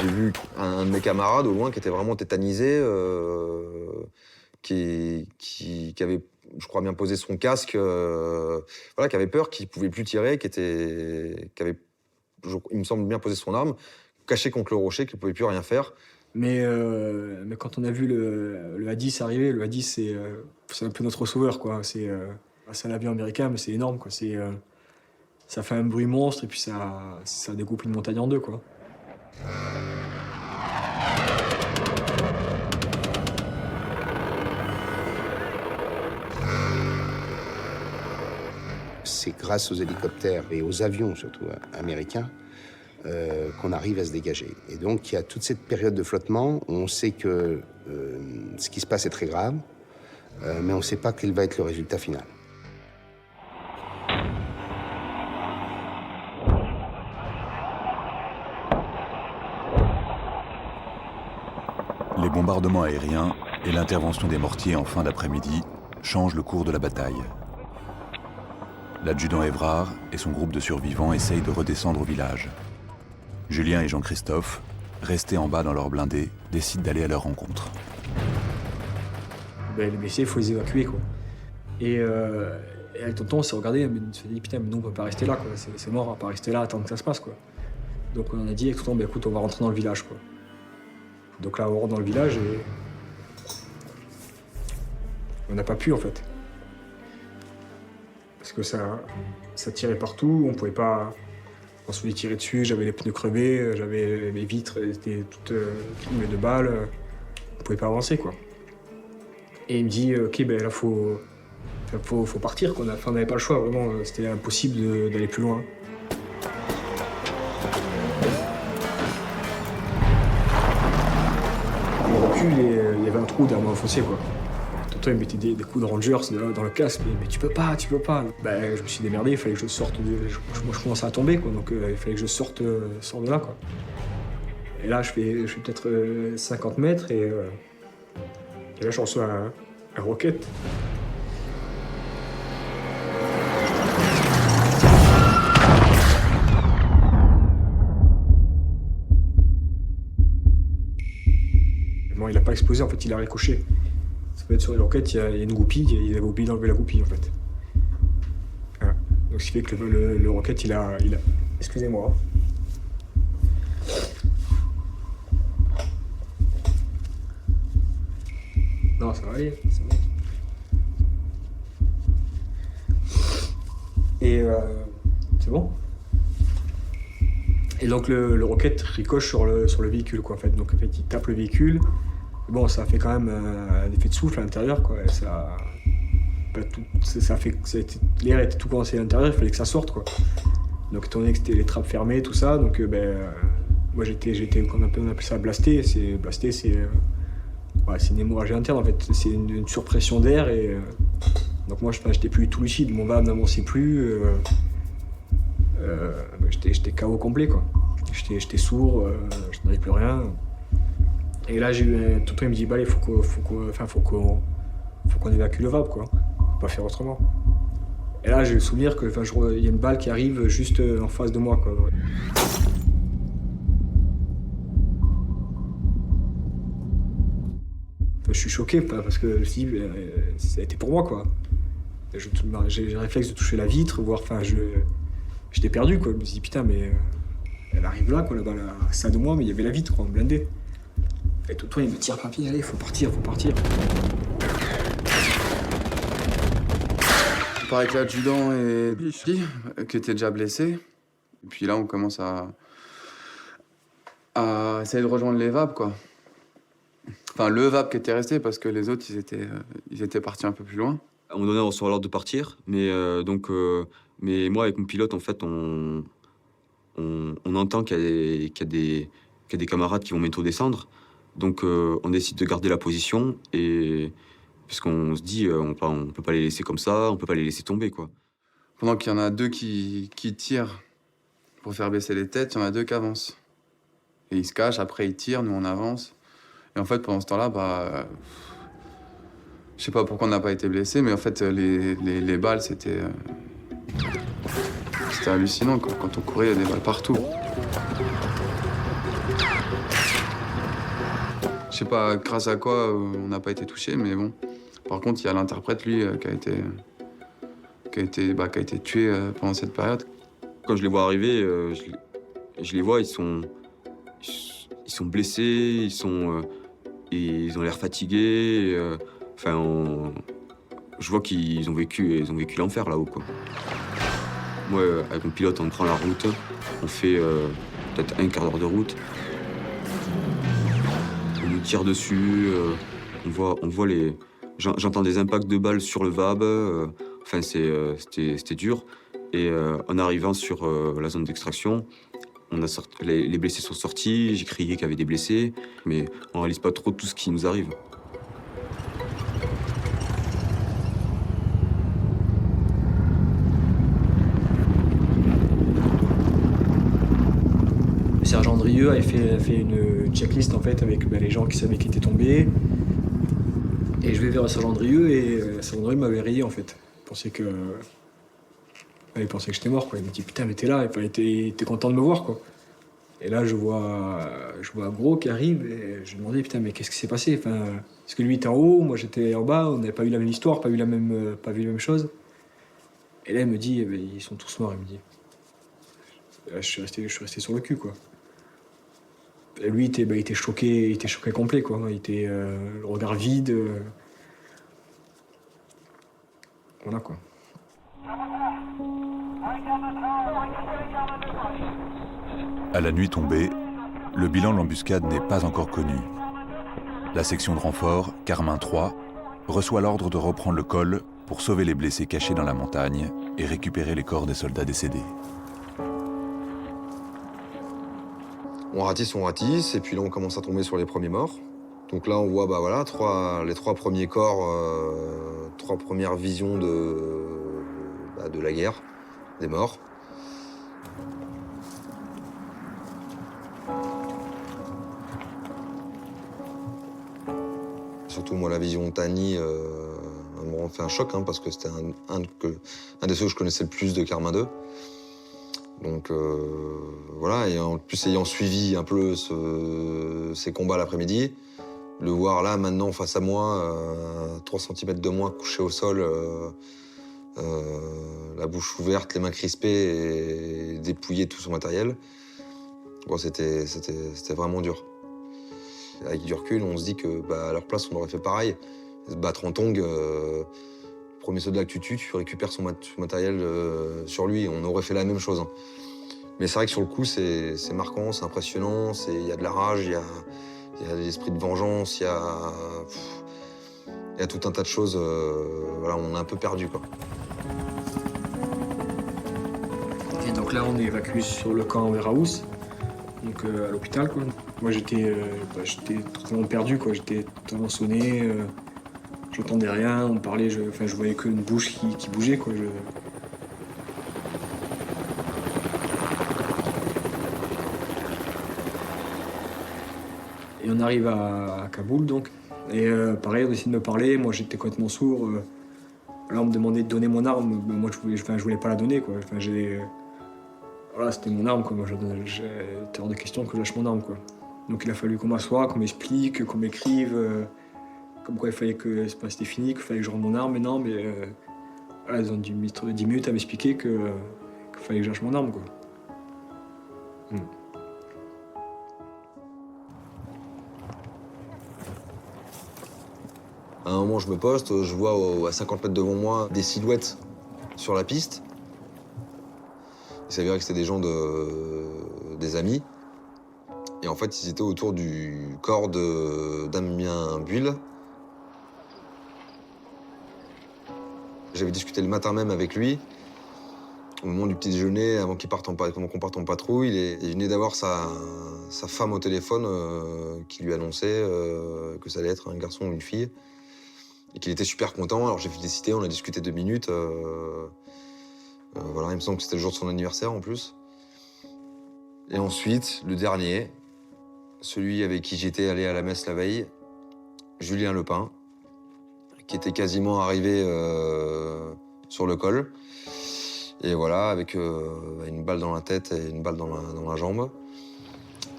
J'ai vu un de mes camarades au loin qui était vraiment tétanisé, qui avait, je crois, bien posé son casque, qui avait peur, qui pouvait plus tirer, qui avait, il me semble, bien posé son arme, caché contre le rocher, qui pouvait plus rien faire. Mais quand on a vu le A-10 arriver, le A-10 c'est un peu notre sauveur, quoi. C'est un avion américain, mais c'est énorme, quoi. Ça fait un bruit monstre et puis ça découpe une montagne en deux, quoi. c'est grâce aux hélicoptères et aux avions, surtout américains, qu'on arrive à se dégager. Et donc, il y a toute cette période de flottement où on sait que ce qui se passe est très grave, mais on ne sait pas quel va être le résultat final. Les bombardements aériens et l'intervention des mortiers en fin d'après-midi changent le cours de la bataille. L'adjudant Évrard et son groupe de survivants essayent de redescendre au village. Julien et Jean-Christophe, restés en bas dans leur blindé, décident d'aller à leur rencontre. Les blessés, il faut les évacuer, quoi. Et avec tonton, on s'est regardé, on s'est dit, putain, mais nous, on peut pas rester là, quoi. C'est mort, on va pas rester là, attendre que ça se passe, quoi. Donc on a dit avec tonton, écoute, on va rentrer dans le village, quoi. Donc là, on rentre dans le village et on n'a pas pu, en fait. Parce que ça tirait partout, on pouvait pas... On se faisait tirer dessus, j'avais les pneus crevés, j'avais mes vitres, elles étaient toutes crimées de balles. On pouvait pas avancer, quoi. Et il me dit, ok, ben là, faut partir, quoi. On n'avait pas le choix, vraiment. C'était impossible d'aller plus loin. Au recul, il y avait un trou derrière moi fossé, quoi. Tonton, il mettait des coups de rangers dans le casque, mais tu peux pas. Ben, je me suis démerdé, il fallait que je sorte moi, je commençais à tomber, quoi, donc il fallait que je sorte de là, quoi. Et là, je fais peut-être 50 mètres, et là, je reçois un roquette. Bon, il n'a pas explosé, en fait, il a ricoché. Ça peut être sur les roquettes, il y a une goupille, il avait oublié d'enlever la goupille, en fait. Voilà. Donc, ce qui fait que le roquette, il a... Excusez-moi. Non, ça va aller, c'est bon. Et c'est bon. Et donc le roquette ricoche sur le véhicule, quoi, en fait. Donc en fait, il tape le véhicule. Bon, ça fait quand même un effet de souffle à l'intérieur, quoi. Et l'air était tout coincé à l'intérieur, il fallait que ça sorte, quoi. Donc étant donné que c'était les trappes fermées, tout ça, donc moi j'étais on appelle ça blasté. C'est une hémorragie interne, en fait. C'est une surpression d'air, et donc moi j'étais plus tout lucide, mon VAB n'avançait plus. J'étais KO complet, quoi. J'étais sourd, je n'avais plus rien. Et là, tonton, il me dit, bah allez, faut qu'on évacue le VAB, quoi. Faut pas faire autrement. Et là, j'ai le souvenir que, il y a une balle qui arrive juste en face de moi, quoi. Je suis choqué, parce que je me suis dit, ça a été pour moi, quoi. J'ai le réflexe de toucher la vitre, voire, j'étais perdu, quoi. Je me suis dit, putain, mais elle arrive là, quoi, là-bas, à ça de moi, mais il y avait la vitre, quoi, blindée. Et tonton, il me tire par pied, allez, faut partir. On part avec l'adjudant et Bichi, qui était déjà blessé. Et puis là, on commence à essayer de rejoindre les VAB, quoi. Enfin, le VAB qui était resté, parce que les autres, ils étaient partis un peu plus loin. À un moment donné, on reçoit l'ordre de partir, mais moi, avec mon pilote, en fait, on entend qu'il y a des camarades qui vont bientôt descendre. Donc, on décide de garder la position, et puisqu'on se dit, on peut pas les laisser comme ça, on peut pas les laisser tomber, quoi. Pendant qu'il y en a deux qui tirent pour faire baisser les têtes, il y en a deux qui avancent. Et ils se cachent, après ils tirent, nous on avance. Et en fait, pendant ce temps-là, je sais pas pourquoi on n'a pas été blessés, mais en fait, les balles, c'était hallucinant, quoi. Quand on courait, il y a des balles partout. Je sais pas grâce à quoi on n'a pas été touché, mais bon. Par contre, il y a l'interprète, lui, qui a été tué pendant cette période. Quand je les vois arriver, je les vois, ils sont blessés, ils ont l'air fatigués. Je vois qu'ils ont vécu l'enfer là-haut, quoi. Moi, avec mon pilote, on prend la route, on fait peut-être un quart d'heure de route. On nous tire dessus, on voit les... J'entends des impacts de balles sur le VAB, c'était dur. Et en arrivant sur la zone d'extraction, les blessés sont sortis, j'ai crié qu'il y avait des blessés, mais on réalise pas trop tout ce qui nous arrive. Le sergent Drieux avait fait une checklist en fait avec les gens qui savaient qui étaient tombés. Et je vais vers le sergent Drieux et le sergent Drieux m'avait rayé en fait. Il pensait que j'étais mort, quoi. Il me dit putain mais t'es là, t'es content de me voir, quoi. Et là je vois Gros qui arrive et je lui demandais putain mais qu'est-ce qui s'est passé, parce que lui était en haut, moi j'étais en bas, on n'avait pas eu la même histoire, pas vu la même chose. Et là il me dit ils sont tous morts, il me dit. Et là, je suis resté sur le cul, quoi. Et lui il était choqué complet, quoi. Il était le regard vide. Voilà, quoi. À la nuit tombée, le bilan de l'embuscade n'est pas encore connu. La section de renfort, Carmin 3, reçoit l'ordre de reprendre le col pour sauver les blessés cachés dans la montagne et récupérer les corps des soldats décédés. On ratisse, et puis là on commence à tomber sur les premiers morts. Donc là on voit les 3 premiers corps, 3 premières visions de la guerre, des morts. Surtout moi la vision de Tani m'a fait un choc, parce que c'était un des ceux que je connaissais le plus de Carmin 2. Donc voilà, et en plus ayant suivi un peu ces combats l'après-midi, le voir là maintenant face à moi, 3 cm de moi, couché au sol, la bouche ouverte, les mains crispées et dépouillé de tout son matériel, bon, c'était vraiment dur. Avec du recul, on se dit que à leur place, on aurait fait pareil. Se battre en tongue, premier soldat que tu tues, tu récupères son matériel sur lui. On aurait fait la même chose. Mais c'est vrai que sur le coup, c'est marquant, c'est impressionnant. Il y a de la rage, il y a l'esprit de vengeance, il y a tout un tas de choses. Voilà, on est un peu perdu, quoi. Et donc là, on est évacué sur le camp Werraus, donc à l'hôpital, quoi. Moi, j'étais totalement perdu, quoi. J'étais totalement sonné. J'entendais rien, on parlait, je voyais qu'une bouche qui bougeait, quoi. Et on arrive à Kaboul, donc. Et pareil, on essaie de me parler, moi j'étais complètement sourd. Là, on me demandait de donner mon arme, moi je voulais pas la donner, quoi. Voilà, c'était mon arme, quoi. Moi, j'étais hors de question que je lâche mon arme, quoi. Donc il a fallu qu'on m'assoie, qu'on m'explique, qu'on m'écrive. Comme quoi il fallait que c'était fini, qu'il fallait que je rende mon arme, mais non, voilà, ils ont dû mettre 10 minutes à m'expliquer qu'il fallait que je lâche mon arme, quoi. À un moment, je me poste, je vois à 50 mètres devant moi des silhouettes sur la piste. Il s'avérait que c'était des gens des amis. Et en fait, ils étaient autour du corps de Damien Buil. J'avais discuté le matin même avec lui, au moment du petit déjeuner, avant qu'on parte en patrouille. Il venait d'avoir sa femme au téléphone qui lui annonçait que ça allait être un garçon ou une fille. Et qu'il était super content. Alors j'ai félicité, on a discuté 2 minutes. Voilà, il me semble que c'était le jour de son anniversaire en plus. Et ensuite, le dernier, celui avec qui j'étais allé à la messe la veille, Julien Lepin, qui était quasiment arrivé sur le col. Et voilà, avec une balle dans la tête et une balle dans la jambe.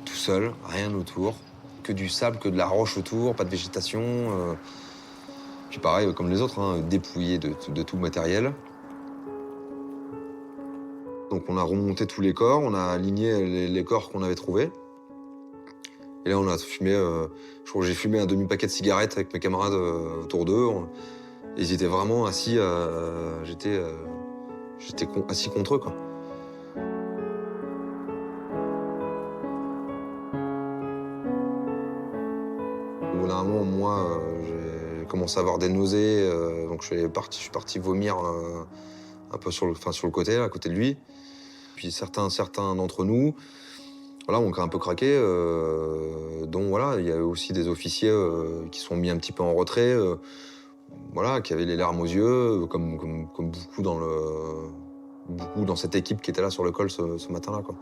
Tout seul, rien autour. Que du sable, que de la roche autour, pas de végétation. Puis pareil, comme les autres, dépouillé de tout le matériel. Donc on a remonté tous les corps, on a aligné les corps qu'on avait trouvés. Et là, on a fumé, je crois que j'ai fumé un demi-paquet de cigarettes avec mes camarades autour d'eux. Ils étaient vraiment assis, j'étais assis contre eux, quoi. Au bout d'un moment, moi, j'ai commencé à avoir des nausées, donc je suis parti vomir un peu sur le côté, là, à côté de lui. Puis certains d'entre nous, voilà, ont un peu craqué, dont voilà, il y a aussi des officiers qui sont mis un petit peu en retrait, voilà, qui avaient les larmes aux yeux, comme beaucoup dans cette équipe qui était là sur le col ce matin-là, quoi.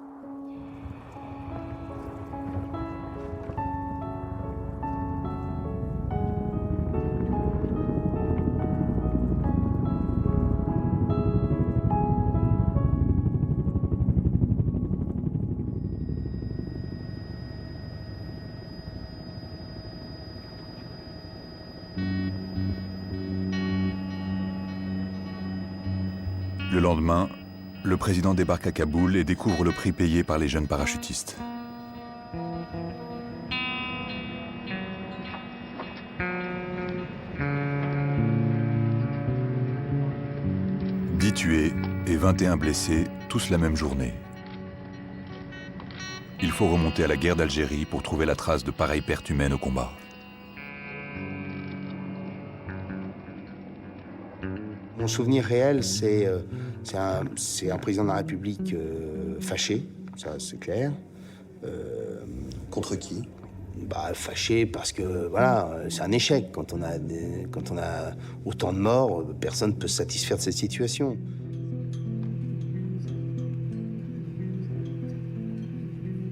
Le lendemain, le président débarque à Kaboul et découvre le prix payé par les jeunes parachutistes. « 10 tués et 21 blessés, tous la même journée. Il faut remonter à la guerre d'Algérie pour trouver la trace de pareilles pertes humaines au combat. » Mon souvenir réel, c'est un président de la République fâché, ça c'est clair. Contre qui? Fâché parce que voilà, c'est un échec. Quand on a autant de morts, personne ne peut se satisfaire de cette situation.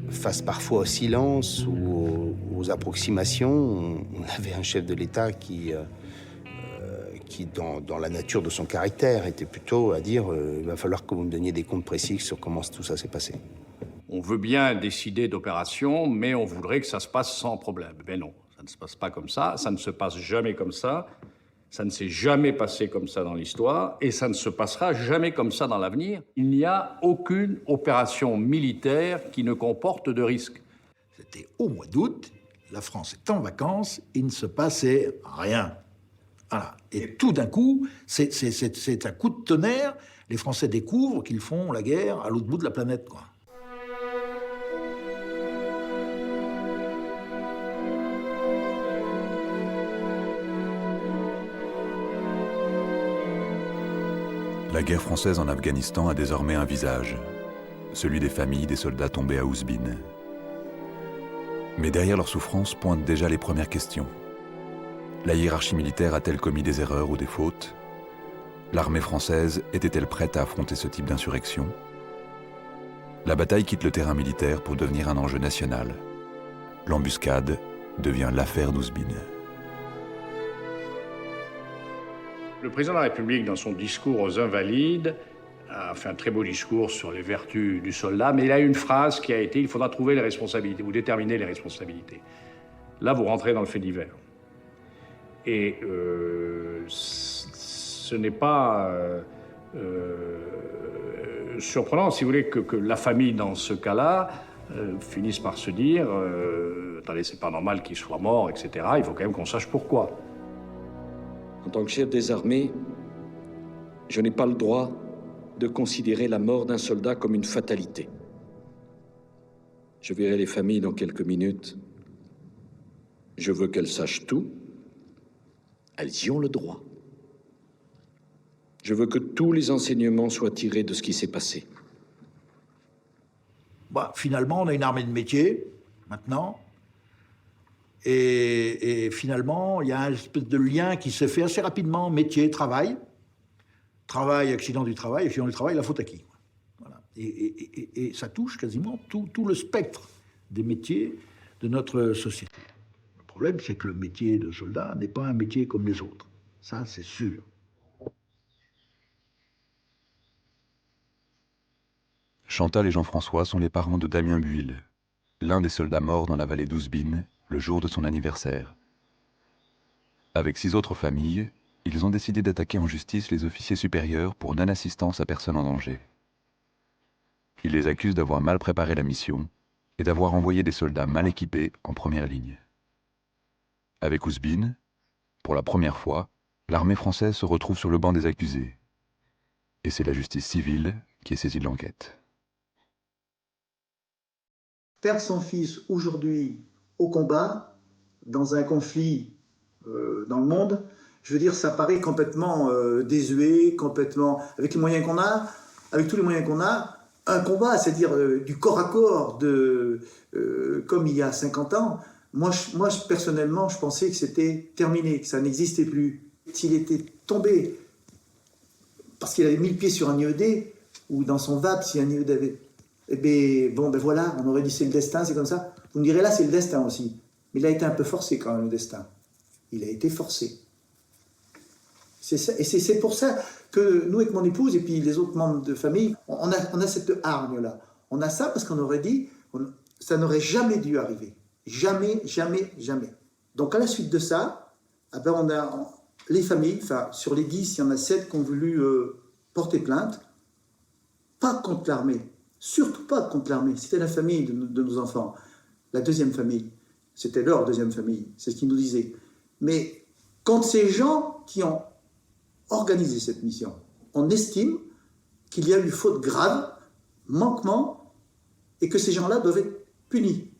Face parfois au silence ou aux approximations, on avait un chef de l'État qui dans la nature de son caractère, était plutôt à dire il va falloir que vous me donniez des comptes précis sur comment tout ça s'est passé. On veut bien décider d'opérations, mais on voudrait que ça se passe sans problème. Mais non, ça ne se passe pas comme ça ne se passe jamais comme ça ne s'est jamais passé comme ça dans l'histoire, et ça ne se passera jamais comme ça dans l'avenir. Il n'y a aucune opération militaire qui ne comporte de risque. C'était au mois d'août, la France est en vacances, il ne se passait rien. Voilà. Et tout d'un coup, c'est un coup de tonnerre. Les Français découvrent qu'ils font la guerre à l'autre bout de la planète, quoi. La guerre française en Afghanistan a désormais un visage, celui des familles des soldats tombés à Ouzbine. Mais derrière leur souffrance pointent déjà les premières questions. La hiérarchie militaire a-t-elle commis des erreurs ou des fautes? L'armée française était-elle prête à affronter ce type d'insurrection? La bataille quitte le terrain militaire pour devenir un enjeu national. L'embuscade devient l'affaire d'Ouzbine. Le président de la République, dans son discours aux Invalides, a fait un très beau discours sur les vertus du soldat, mais il a une phrase qui a été « il faudra trouver les responsabilités, ou déterminer les responsabilités ». Là, vous rentrez dans le fait divers. Et ce n'est pas surprenant, si vous voulez, que la famille, dans ce cas-là, finisse par se dire attendez, c'est pas normal qu'il soit mort, etc. Il faut quand même qu'on sache pourquoi. En tant que chef des armées, je n'ai pas le droit de considérer la mort d'un soldat comme une fatalité. Je verrai les familles dans quelques minutes. Je veux qu'elles sachent tout. Elles y ont le droit. Je veux que tous les enseignements soient tirés de ce qui s'est passé. Finalement, on a une armée de métier, maintenant. Et finalement, il y a un espèce de lien qui se fait assez rapidement, métier, travail. Travail, accident du travail, accident du travail, la faute à qui? Voilà. Et ça touche quasiment tout le spectre des métiers de notre société. Le problème, c'est que le métier de soldat n'est pas un métier comme les autres. Ça, c'est sûr. Chantal et Jean-François sont les parents de Damien Buil, l'un des soldats morts dans la vallée d'Ouzbine, le jour de son anniversaire. Avec 6 autres familles, ils ont décidé d'attaquer en justice les officiers supérieurs pour non-assistance à personne en danger. Ils les accusent d'avoir mal préparé la mission et d'avoir envoyé des soldats mal équipés en première ligne. Avec Ouzbine, pour la première fois, l'armée française se retrouve sur le banc des accusés. Et c'est la justice civile qui est saisie de l'enquête. Perdre son fils aujourd'hui au combat, dans un conflit dans le monde, Je veux dire, ça paraît complètement désuet, complètement... Avec les moyens qu'on a, avec tous les moyens qu'on a, un combat, c'est-à-dire du corps à corps, comme il y a 50 ans, moi, personnellement, je pensais que c'était terminé, que ça n'existait plus. S'il était tombé, parce qu'il avait mis le pied sur un IED, ou dans son VAP, si un IED avait... Eh bien, bon, ben voilà, on aurait dit c'est le destin, c'est comme ça. Vous me direz, là, c'est le destin aussi. Mais il a été un peu forcé quand même, le destin. Il a été forcé. C'est ça, et c'est pour ça que nous, avec mon épouse et puis les autres membres de famille, on a cette hargne-là. On a ça parce qu'on aurait dit, ça n'aurait jamais dû arriver. Jamais, jamais, jamais. Donc à la suite de ça, eh ben on a les familles, enfin sur les 10, il y en a 7 qui ont voulu porter plainte, pas contre l'armée, surtout pas contre l'armée. C'était la famille de nos enfants, la deuxième famille. C'était leur deuxième famille, c'est ce qu'ils nous disaient. Mais contre ces gens qui ont organisé cette mission, on estime qu'il y a eu faute grave, manquement, et que ces gens-là doivent être punis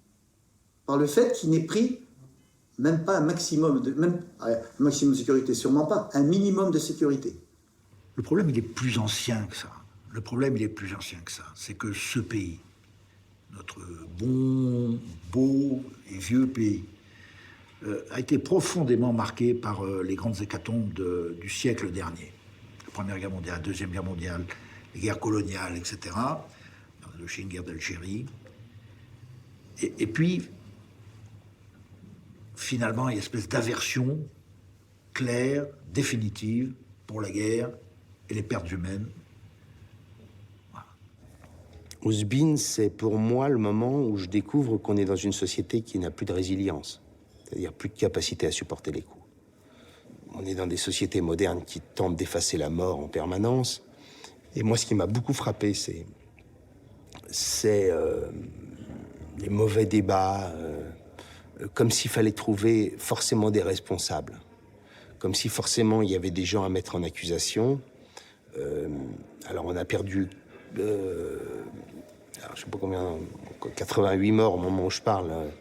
par le fait qu'ils n'aient pris même pas un maximum de sécurité, sûrement pas, un minimum de sécurité. Le problème, il est plus ancien que ça. Le problème, il est plus ancien que ça. C'est que ce pays, notre bon, beau et vieux pays, a été profondément marqué par les grandes hécatombes du siècle dernier. La Première Guerre mondiale, la Deuxième Guerre mondiale, les guerres coloniales, etc. La guerre d'Algérie. Et puis, finalement, il y a une espèce d'aversion claire, définitive, pour la guerre et les pertes humaines. Ouzbine, c'est pour moi le moment où je découvre qu'on est dans une société qui n'a plus de résilience, c'est-à-dire plus de capacité à supporter les coups. On est dans des sociétés modernes qui tentent d'effacer la mort en permanence. Et moi, ce qui m'a beaucoup frappé, c'est les mauvais débats, comme s'il fallait trouver forcément des responsables, comme si forcément il y avait des gens à mettre en accusation. Alors on a perdu, alors, je sais pas combien, 88 morts au moment où je parle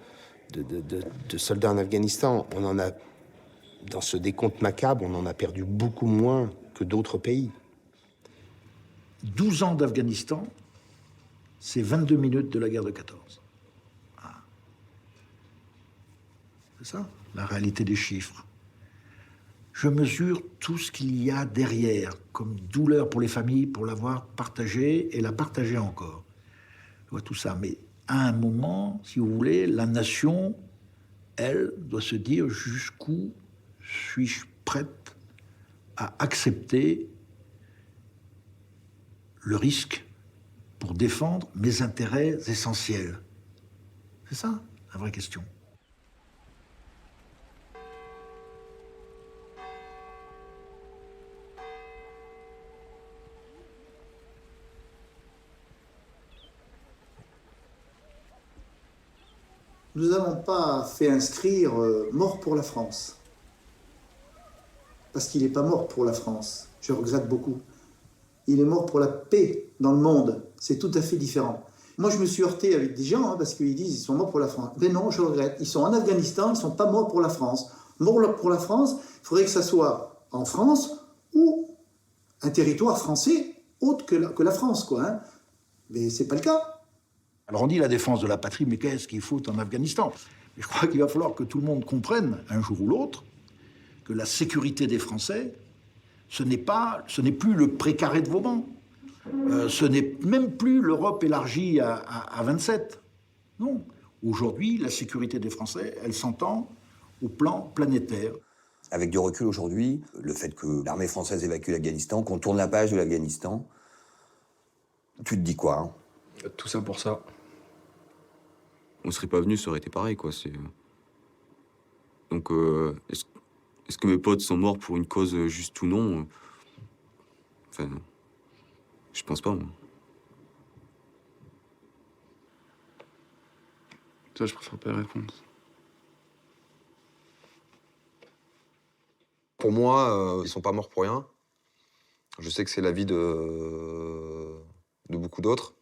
de soldats en Afghanistan. On en a, dans ce décompte macabre, on en a perdu beaucoup moins que d'autres pays. 12 ans d'Afghanistan, c'est 22 minutes de la guerre de 14. C'est ça, la réalité des chiffres. Je mesure tout ce qu'il y a derrière, comme douleur pour les familles, pour l'avoir partagée et la partager encore. Je vois tout ça, mais à un moment, si vous voulez, la nation, elle, doit se dire jusqu'où suis-je prête à accepter le risque pour défendre mes intérêts essentiels. C'est ça, la vraie question. Nous n'avons pas fait inscrire mort pour la France. Parce qu'il n'est pas mort pour la France. Je regrette beaucoup. Il est mort pour la paix dans le monde. C'est tout à fait différent. Moi, je me suis heurté avec des gens parce qu'ils disent qu'ils sont morts pour la France. Mais non, je regrette. Ils sont en Afghanistan, ils ne sont pas morts pour la France. Mort pour la France, il faudrait que ça soit en France ou un territoire français autre que la France, quoi. Hein. Mais c'est pas le cas. Alors on dit la défense de la patrie, mais qu'est-ce qu'il faut en Afghanistan? Mais je crois qu'il va falloir que tout le monde comprenne, un jour ou l'autre, que la sécurité des Français, ce n'est plus le précaré de Vauban. Ce n'est même plus l'Europe élargie à 27. Non. Aujourd'hui, la sécurité des Français, elle s'entend au plan planétaire. Avec du recul aujourd'hui, le fait que l'armée française évacue l'Afghanistan, qu'on tourne la page de l'Afghanistan, tu te dis quoi, hein? Tout ça pour ça. On serait pas venu, ça aurait été pareil, quoi. Donc, est-ce que mes potes sont morts pour une cause juste ou non? Enfin, je pense pas, moi. Ça, je préfère pas répondre. Pour moi, ils sont pas morts pour rien. Je sais que c'est la vie de beaucoup d'autres.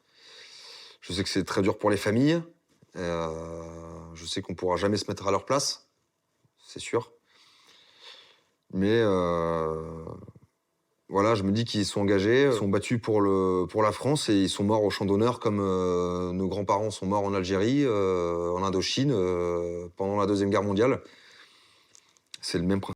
Je sais que c'est très dur pour les familles. Je sais qu'on pourra jamais se mettre à leur place, c'est sûr. Mais voilà, je me dis qu'ils sont engagés, ils sont battus pour la France et ils sont morts au champ d'honneur comme nos grands-parents sont morts en Algérie, en Indochine, pendant la Deuxième Guerre mondiale. C'est le même principe.